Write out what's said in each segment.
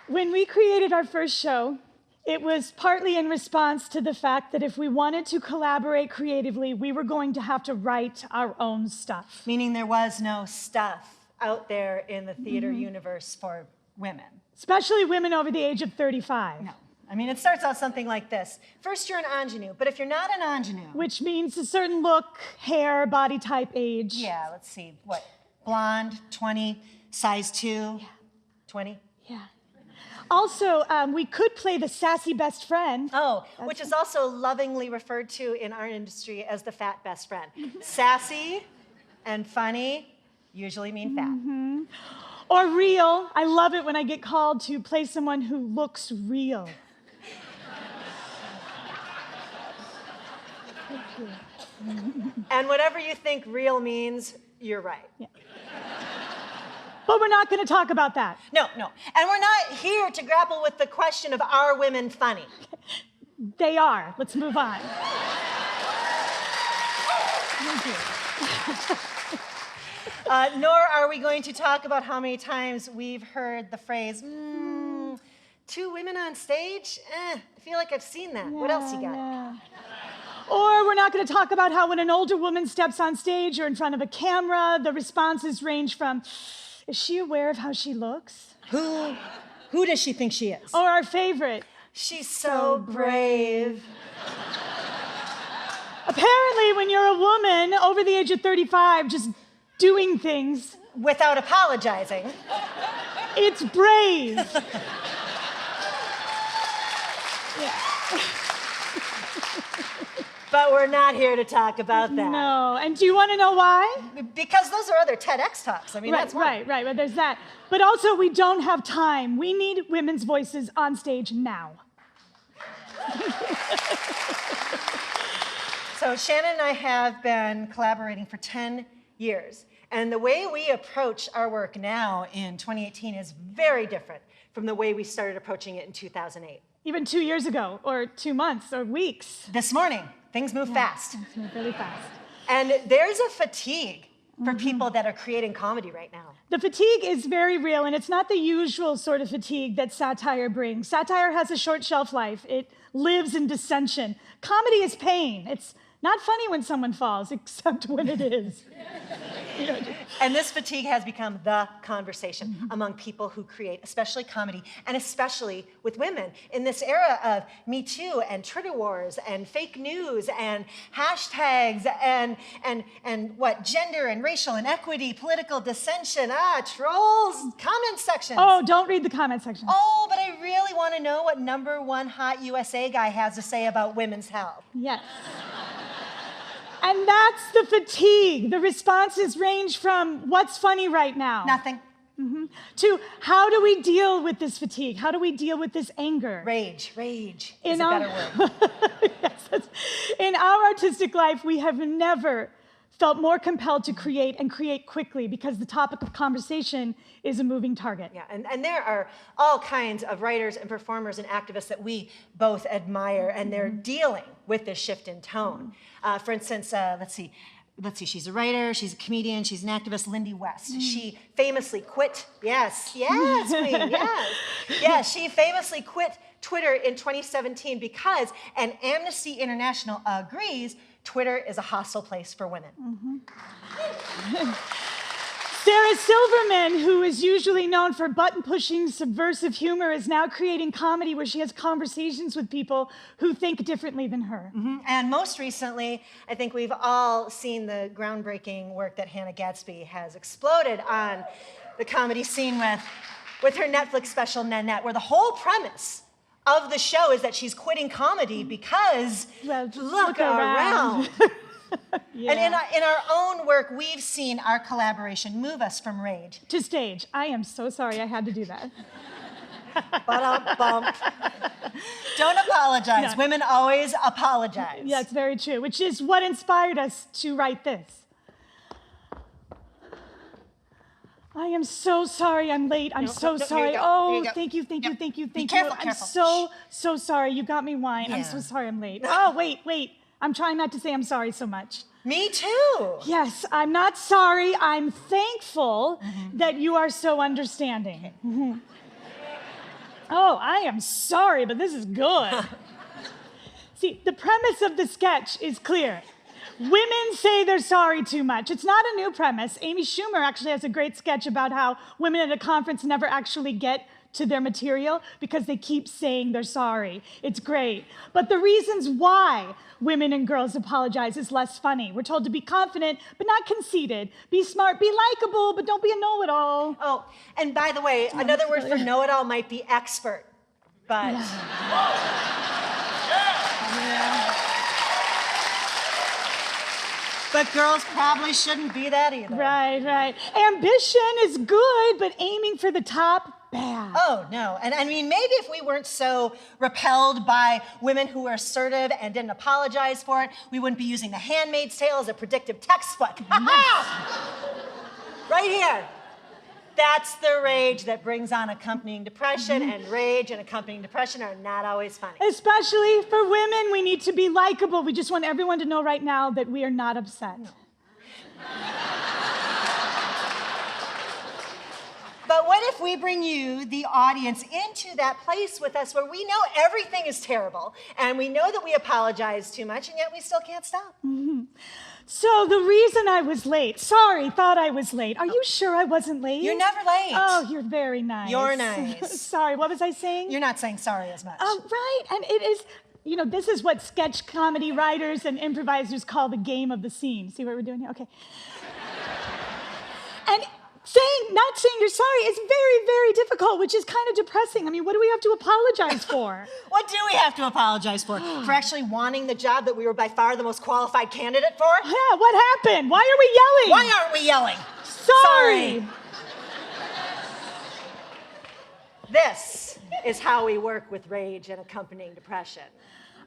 When we created our first show, it was partly in response to the fact that if we wanted to collaborate creatively, we were going to have to write our own stuff. Meaning there was no stuff out there in the theater universe for women. Especially women over the age of 35. No. I mean, it starts out something like this. First, you're an ingenue, but if you're not an ingenue... Which means a certain look, hair, body type, age. Yeah, let's see, what? Blonde, 20, size 2, 20? Yeah. Also, we could play the sassy best friend. Oh, which is also lovingly referred to in our industry as the fat best friend. Sassy and funny usually mean fat. Or real. I love it when I get called to play someone who looks real. Thank you. And whatever you think real means, you're right. Yeah. But we're not going to talk about that. No. And we're not here to grapple with the question of, are women funny? They are. Let's move on. Thank you. Nor are we going to talk about how many times we've heard the phrase, 2 women on stage? I feel like I've seen that. What else you got? Yeah. Or we're not going to talk about how when an older woman steps on stage or in front of a camera, the responses range from, is she aware of how she looks? Who does she think she is? Or our favorite, she's so brave. Apparently, when you're a woman over the age of 35, just doing things without apologizing, it's brave. Yeah. But we're not here to talk about that. No, and do you want to know why? Because those are other TEDx talks. I mean, that's one. Right, but there's that. But also, we don't have time. We need women's voices on stage now. So Shannon and I have been collaborating for 10 years. And the way we approach our work now in 2018 is very different from the way we started approaching it in 2008. Even 2 years ago, or 2 months, or weeks. This morning, things move fast. Things move really fast. And there's a fatigue for people that are creating comedy right now. The fatigue is very real, and it's not the usual sort of fatigue that satire brings. Satire has a short shelf life. It lives in dissension. Comedy is pain. It's not funny when someone falls, except when it is. And this fatigue has become the conversation among people who create, especially comedy, and especially with women. In this era of Me Too and Twitter wars and fake news and hashtags and what, gender and racial inequity, political dissension, trolls, comment sections. Oh, don't read the comment section. Oh, but I really want to know what #1 hot USA guy has to say about women's health. Yes. And that's the fatigue. The responses range from what's funny right now? Nothing. To how do we deal with this fatigue? How do we deal with this anger? Rage is a better word. Yes, in our artistic life, we have never felt more compelled to create and create quickly because the topic of conversation is a moving target. Yeah, and there are all kinds of writers and performers and activists that we both admire, and they're dealing with this shift in tone. For instance, let's see, she's a writer, she's a comedian, she's an activist, Lindy West. She famously quit, yes, queen, yes. Yeah, she famously quit Twitter in 2017 because, and Amnesty International agrees, Twitter is a hostile place for women. Sarah Silverman, who is usually known for button-pushing, subversive humor, is now creating comedy where she has conversations with people who think differently than her. And most recently, I think we've all seen the groundbreaking work that Hannah Gadsby has exploded on the comedy scene with her Netflix special, Nanette, where the whole premise of the show is that she's quitting comedy because, well, look around. Yeah. And in our own work, we've seen our collaboration move us from rage to stage. I am so sorry I had to do that. Bump. Don't apologize. No. Women always apologize. Yeah, it's very true, which is what inspired us to write this. I am so sorry I'm late. I'm so sorry. Oh, thank you. Be careful. I'm so sorry. You got me wine. I'm so sorry I'm late. Oh, wait. I'm trying not to say I'm sorry so much. Me too. Yes, I'm not sorry. I'm thankful that you are so understanding. Oh, I am sorry, but this is good. See, the premise of the sketch is clear. Women say they're sorry too much. It's not a new premise. Amy Schumer actually has a great sketch about how women at a conference never actually get to their material because they keep saying they're sorry. It's great. But the reasons why women and girls apologize is less funny. We're told to be confident, but not conceited. Be smart, be likable, but don't be a know-it-all. Oh, and by the way, another word for know-it-all might be expert. But... Yeah. But girls probably shouldn't be that either. Right, right. Ambition is good, but aiming for the top, bad. Oh, no. And I mean, maybe if we weren't so repelled by women who were assertive and didn't apologize for it, we wouldn't be using The Handmaid's Tale as a predictive textbook. Right here. That's the rage that brings on accompanying depression, and rage and accompanying depression are not always funny. Especially for women, we need to be likable. We just want everyone to know right now that we are not upset. No. But what if we bring you, the audience, into that place with us where we know everything is terrible, and we know that we apologize too much, and yet we still can't stop? So the reason I was late, sorry, thought I was late. Are you sure I wasn't late? You're never late. Oh, you're very nice. You're nice. Sorry, what was I saying? You're not saying sorry as much. Oh, right, and it is, you know, this is what sketch comedy writers and improvisers call the game of the scene. See what we're doing here? Okay. And not saying you're sorry is very, very difficult, which is kind of depressing. I mean, what do we have to apologize for? What do we have to apologize for? For actually wanting the job that we were by far the most qualified candidate for? Yeah, what happened? Why are we yelling? Why aren't we yelling? Sorry. This is how we work with rage and accompanying depression.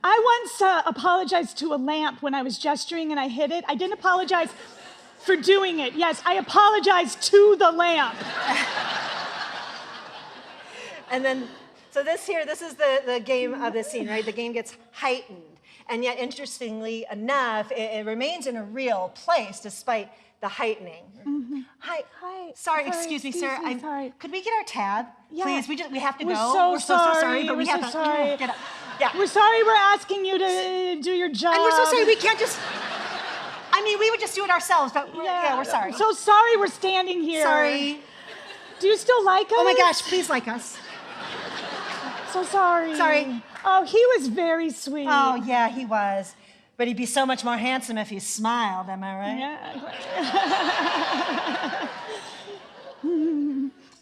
I once apologized to a lamp when I was gesturing and I hit it. I didn't apologize for doing it. Yes, I apologized to the lamp. And then, so this is the game of the scene, right? The game gets heightened. And yet, interestingly enough, it remains in a real place despite the heightening. Hi. Sorry, excuse me, sir. Sorry. Could we get our tab? Yeah. Please, we have to We're go. so We're so sorry, but we have to get up. Yeah. We're sorry we're asking you to do your job. And we're so sorry we can't just... I mean, we would just do it ourselves, but we're sorry. I'm so sorry we're standing here. Sorry. Do you still like us? Oh my gosh, please like us. So sorry. Sorry. Oh, he was very sweet. Oh, yeah, he was. But he'd be so much more handsome if he smiled, am I right? Yeah.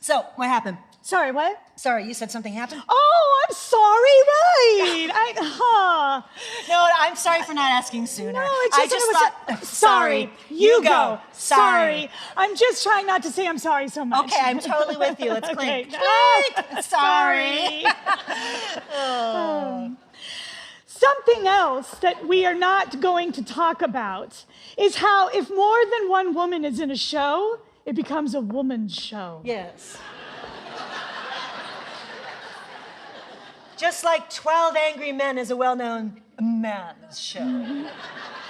So, what happened? Sorry, what? Sorry, you said something happened? Oh, I'm sorry, right. No, I'm sorry for not asking sooner. No, I just thought, sorry. You go. Sorry. I'm just trying not to say I'm sorry so much. Okay, I'm totally with you. Let's clink. Okay. Sorry. Something else that we are not going to talk about is how if more than one woman is in a show, it becomes a woman's show. Yes. Just like 12 Angry Men is a well-known man's show.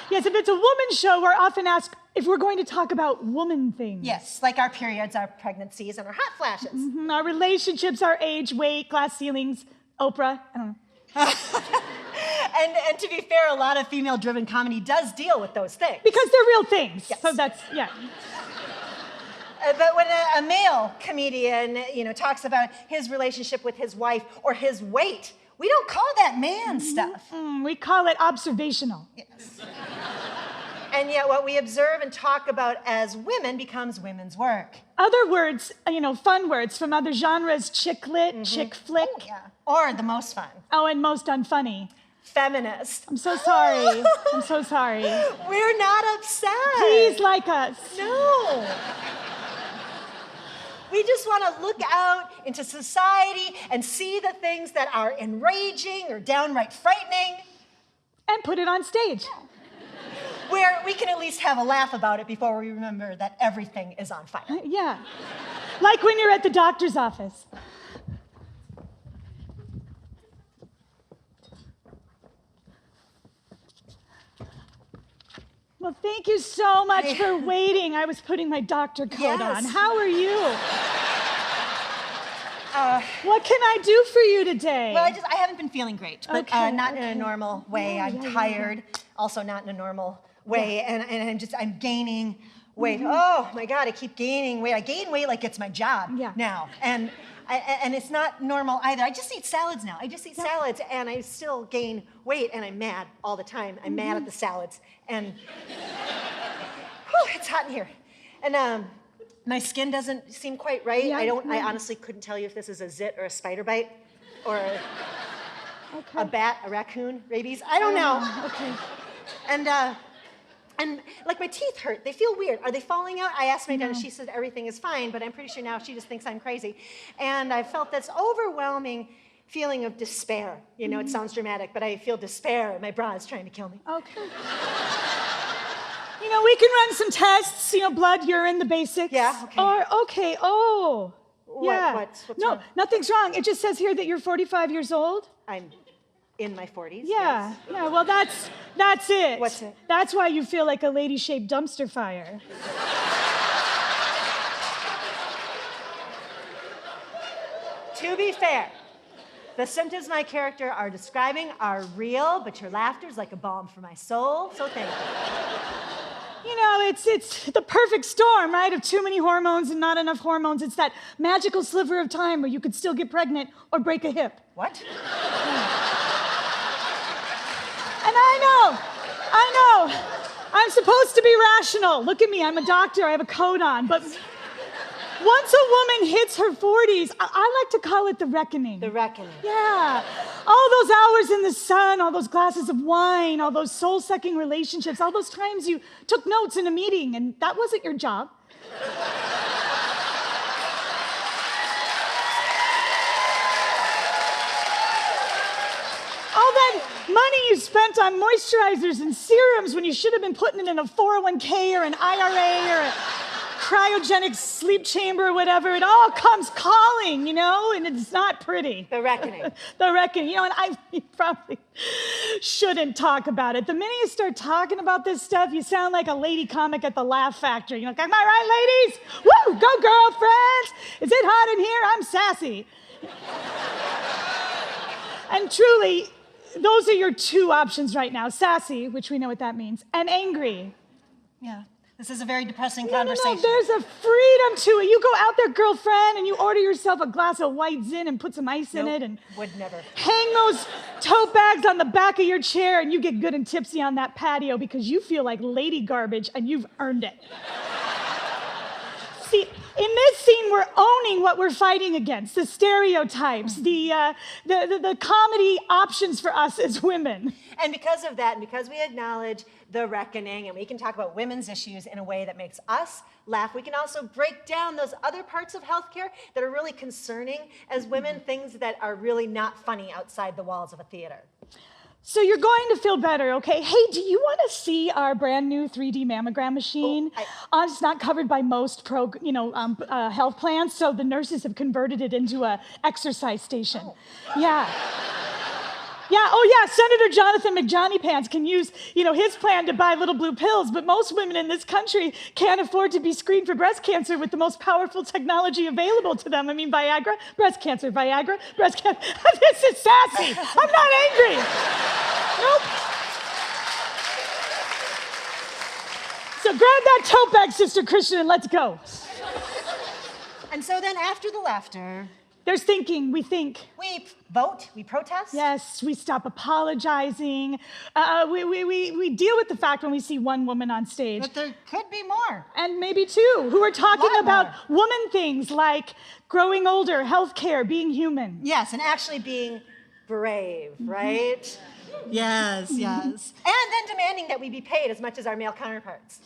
Yes, if it's a woman's show, we're often asked if we're going to talk about woman things. Yes, like our periods, our pregnancies, and our hot flashes. Our relationships, our age, weight, glass ceilings, Oprah, I don't know. And to be fair, a lot of female-driven comedy does deal with those things. Because they're real things. Yes. So that's, yeah. But when a male comedian, talks about his relationship with his wife or his weight, we don't call that man stuff. We call it observational. Yes. And yet what we observe and talk about as women becomes women's work. Other words, fun words from other genres, chick lit, chick flick. Oh, yeah. Or the most fun. Oh, and most unfunny. Feminist. I'm so sorry. I'm so sorry. We're not upset. Please like us. No. We just want to look out into society and see the things that are enraging or downright frightening. And put it on stage. Where we can at least have a laugh about it before we remember that everything is on fire. Yeah. Like when you're at the doctor's office. Well, thank you so much for waiting. I was putting my doctor coat on. How are you? What can I do for you today? Well, I haven't been feeling great, but not in a normal way. I'm tired, also not in a normal way, and I'm gaining weight. Oh my God, I keep gaining weight. I gain weight like it's my job now, and it's not normal either. I just eat salads now. I just eat salads, and I still gain weight, and I'm mad all the time. I'm mad at the salads, and it's hot in here, and my skin doesn't seem quite right. I honestly couldn't tell you if this is a zit or a spider bite, or a bat, a raccoon, rabies. I don't know. And like my teeth hurt. They feel weird. Are they falling out? I asked my dentist. She said everything is fine, but I'm pretty sure now she just thinks I'm crazy. And I felt this overwhelming feeling of despair. You know, it sounds dramatic, but I feel despair. My bra is trying to kill me. Okay. You know, we can run some tests, blood, urine, the basics. Yeah, okay. What's wrong? Nothing's wrong. It just says here that you're 45 years old. I'm in my 40s. Yeah, yes. yeah, well, that's it. What's it? That's why you feel like a lady-shaped dumpster fire. To be fair, the symptoms my character are describing are real, but your laughter is like a balm for my soul, so thank you. You know, it's the perfect storm, right, of too many hormones and not enough hormones. It's that magical sliver of time where you could still get pregnant or break a hip. What? And I know, I'm supposed to be rational. Look at me, I'm a doctor, I have a coat on, but once a woman hits her 40s, I like to call it the reckoning. The reckoning. Yeah. All those hours in the sun, all those glasses of wine, all those soul-sucking relationships, all those times you took notes in a meeting, and that wasn't your job. All that money you spent on moisturizers and serums when you should have been putting it in a 401k or an IRA or a cryogenic sleep chamber or whatever, it all comes calling, and it's not pretty. The reckoning. The reckoning, and I probably shouldn't talk about it. The minute you start talking about this stuff, you sound like a lady comic at the Laugh Factory. Am I right, ladies? Woo, go girlfriends. Is it hot in here? I'm sassy. And truly, those are your two options right now. Sassy, which we know what that means, and angry. Yeah. This is a very depressing conversation. No, there's a freedom to it. You go out there, girlfriend, and you order yourself a glass of white zin and put some ice in it and would never. Hang those tote bags on the back of your chair and you get good and tipsy on that patio because you feel like lady garbage and you've earned it. See, in this scene, we're owning what we're fighting against, the stereotypes, the comedy options for us as women. And because of that, and because we acknowledge the reckoning, and we can talk about women's issues in a way that makes us laugh, we can also break down those other parts of healthcare that are really concerning as women, things that are really not funny outside the walls of a theater. So you're going to feel better, okay? Hey, do you want to see our brand new 3D mammogram machine? It's not covered by most health plans, so the nurses have converted it into an exercise station. Yeah. Senator Jonathan McJohnnyPants can use, his plan to buy little blue pills, but most women in this country can't afford to be screened for breast cancer with the most powerful technology available to them. I mean, Viagra, breast cancer, Viagra, breast cancer. This is sassy. I'm not angry. Nope. So grab that tote bag, Sister Christian, and let's go. And so then after the laughter, there's thinking, we think. We vote, we protest. Yes, we stop apologizing. We deal with the fact when we see one woman on stage. But there could be more. And maybe two, who are talking about woman things like growing older, healthcare, being human. Yes, and actually being brave, right? Yes. And then demanding that we be paid as much as our male counterparts.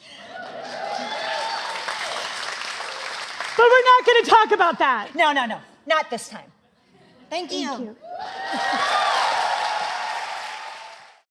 But we're not going to talk about that. No. Not this time. Thank you. Thank you.